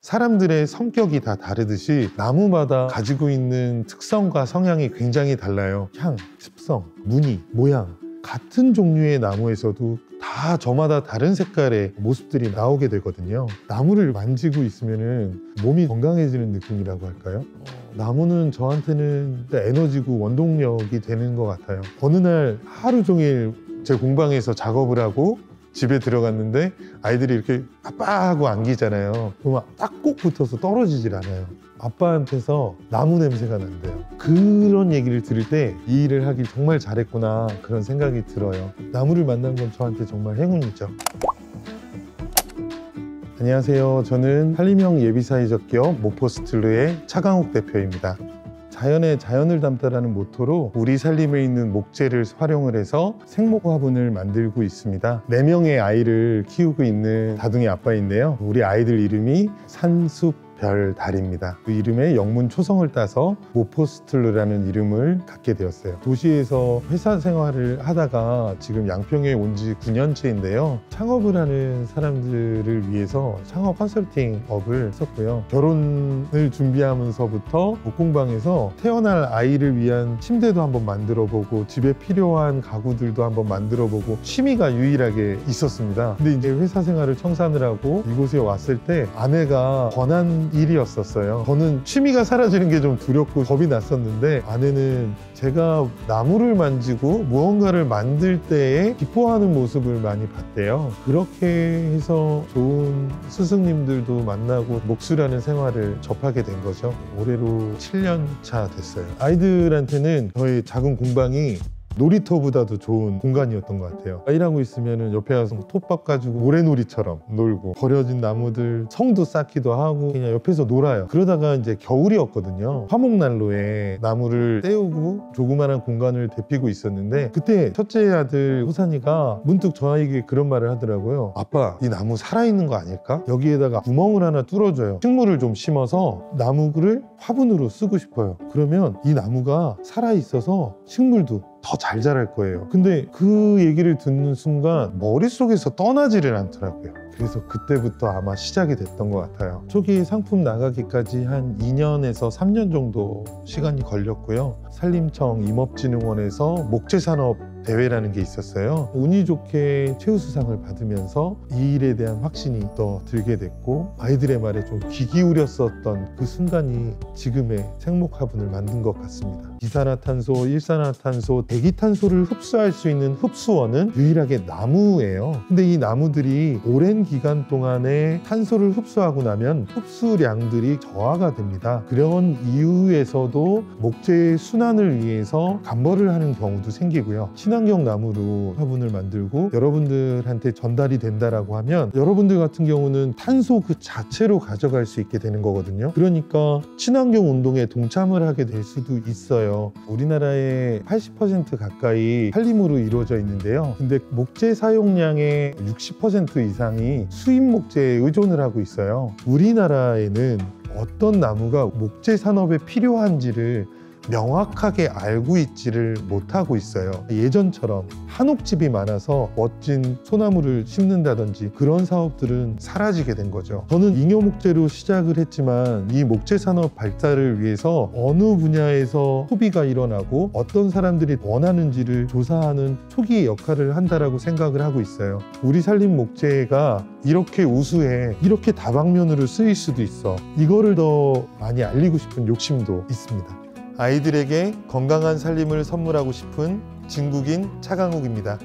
사람들의 성격이 다 다르듯이 나무마다 가지고 있는 특성과 성향이 굉장히 달라요. 향, 습성, 무늬, 모양, 같은 종류의 나무에서도 다 저마다 다른 색깔의 모습들이 나오게 되거든요. 나무를 만지고 있으면 몸이 건강해지는 느낌이라고 할까요? 나무는 저한테는 에너지고 원동력이 되는 것 같아요. 어느 날 하루 종일 제 공방에서 작업을 하고 집에 들어갔는데 아이들이 이렇게 아빠 하고 안기잖아요. 그러면 딱 꼭 붙어서 떨어지질 않아요. 아빠한테서 나무 냄새가 난대요. 그런 얘기를 들을 때 이 일을 하길 정말 잘했구나 그런 생각이 들어요. 나무를 만난 건 저한테 정말 행운이죠. 안녕하세요. 저는 한림형 예비사회적 기업 모포스틸러의 차강욱 대표입니다. 자연에 자연을 담다라는 모토로 우리 살림에 있는 목재를 활용을 해서 생목 화분을 만들고 있습니다. 4명의 아이를 키우고 있는 다둥이 아빠인데요. 우리 아이들 이름이 산숲, 별, 달입니다. 그 이름에 영문 초성을 따서 모포스틸러라는 이름을 갖게 되었어요. 도시에서 회사 생활을 하다가 지금 양평에 온 지 9년째인데요. 창업을 하는 사람들을 위해서 창업 컨설팅업을 했었고요. 결혼을 준비하면서부터 목공방에서 태어날 아이를 위한 침대도 한번 만들어보고 집에 필요한 가구들도 한번 만들어보고 취미가 유일하게 있었습니다. 근데 이제 회사 생활을 청산을 하고 이곳에 왔을 때 아내가 권한 일이었었어요. 저는 취미가 사라지는 게 좀 두렵고 겁이 났었는데 아내는 제가 나무를 만지고 무언가를 만들 때에 기뻐하는 모습을 많이 봤대요. 그렇게 해서 좋은 스승님들도 만나고 목수라는 생활을 접하게 된 거죠. 올해로 7년 차 됐어요. 아이들한테는 저희 작은 공방이 놀이터보다도 좋은 공간이었던 것 같아요. 일하고 있으면 옆에 와서 톱밥 가지고 모래놀이처럼 놀고 버려진 나무들 성도 쌓기도 하고 그냥 옆에서 놀아요. 그러다가 이제 겨울이었거든요. 화목난로에 나무를 떼우고 조그마한 공간을 데피고 있었는데 그때 첫째 아들 호산이가 문득 저에게 그런 말을 하더라고요. 아빠, 이 나무 살아있는 거 아닐까? 여기에다가 구멍을 하나 뚫어줘요. 식물을 좀 심어서 나무를 화분으로 쓰고 싶어요. 그러면 이 나무가 살아있어서 식물도 더 잘 자랄 거예요. 근데 그 얘기를 듣는 순간 머릿속에서 떠나지를 않더라고요. 그래서 그때부터 아마 시작이 됐던 것 같아요. 초기 상품 나가기까지 한 2년에서 3년 정도 시간이 걸렸고요. 산림청 임업진흥원에서 목재산업 대회라는 게 있었어요. 운이 좋게 최우수상을 받으면서 이 일에 대한 확신이 더 들게 됐고 아이들의 말에 좀 귀 기울였었던 그 순간이 지금의 생목 화분을 만든 것 같습니다. 이산화탄소, 일산화탄소, 대기탄소를 흡수할 수 있는 흡수원은 유일하게 나무예요. 근데 이 나무들이 오랜 기간 동안에 탄소를 흡수하고 나면 흡수량들이 저하가 됩니다. 그런 이유에서도 목재의 순환을 위해서 감벌을 하는 경우도 생기고요. 친환경 나무로 화분을 만들고 여러분들한테 전달이 된다라고 하면 여러분들 같은 경우는 탄소 그 자체로 가져갈 수 있게 되는 거거든요. 그러니까 친환경 운동에 동참을 하게 될 수도 있어요. 우리나라의 80% 가까이 산림으로 이루어져 있는데요. 근데 목재 사용량의 60% 이상이 수입 목재에 의존을 하고 있어요. 우리나라에는 어떤 나무가 목재 산업에 필요한지를 명확하게 알고 있지를 못하고 있어요. 예전처럼 한옥집이 많아서 멋진 소나무를 심는다든지 그런 사업들은 사라지게 된 거죠. 저는 잉여목재로 시작을 했지만 이 목재 산업 발달을 위해서 어느 분야에서 소비가 일어나고 어떤 사람들이 원하는지를 조사하는 초기 역할을 한다라고 생각을 하고 있어요. 우리 산림 목재가 이렇게 우수해, 이렇게 다방면으로 쓰일 수도 있어. 이거를 더 많이 알리고 싶은 욕심도 있습니다. 아이들에게 건강한 살림을 선물하고 싶은 진국인 차강욱입니다.